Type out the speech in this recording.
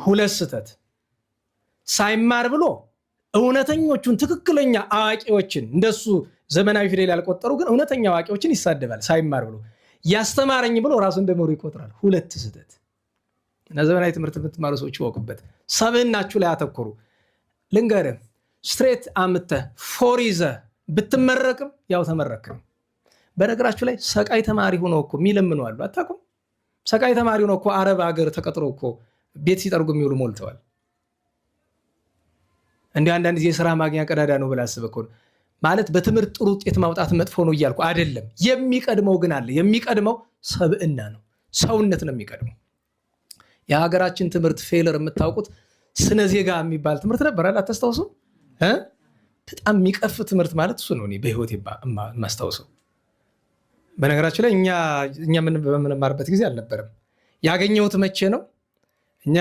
ሁለት ስህተት ሳይማር ብሎ እውነተኞቹን ትክክለኛ አዋቂዎችን እንደሱ ዘመናዊ ፊደል ያልቆጠሩ ግን እውነተኛ አዋቂዎችን ይሳደባል። ሳይማር ብሎ ያስተማረኝ ብሎ ራሱ እንደመሩ ይቆጥራል። ሁለት ስህተት እና ዘመናዊ ትምህርት የምትማሩ ሰዎች ይወቁበት። ሰብዕናችሁ ላይ አተኩሩ። ልንገርህ ስትሬት አምጥተህ ፎር ይዘህ ብትመረቅም ያው ተመረክም። በነገራችሁ ላይ ሰቃይ ተማሪ ሆኖ እኮ የሚለምኑ አሉ። አታውቁም? ሰቃይ ተማሪ ሆኖ እኮ አረብ ሀገር ተቀጥሮ እኮ ቤት ሲጠርጉ የሚውሉ ሞልተዋል። እንዲህ አንዳንድ ጊዜ የስራ ማግኛ ቀዳዳ ነው ብለህ አስበህ እኮ ማለት በትምህርት ጥሩ ውጤት ማውጣት መጥፎ ነው እያልኩ አይደለም። የሚቀድመው ግን አለ። የሚቀድመው ሰብዕና ነው፣ ሰውነት ነው የሚቀድመው። የሀገራችን ትምህርት ፌለር የምታውቁት ስነ ዜጋ የሚባል ትምህርት ነበር አይደል? አታስታውሱም? በጣም የሚቀፍ ትምህርት ማለት እሱ ነው። እኔ በህይወት የማስታውሰው። በነገራችን ላይ እኛ በምንማርበት ጊዜ አልነበረም። ያገኘሁት መቼ ነው? እኛ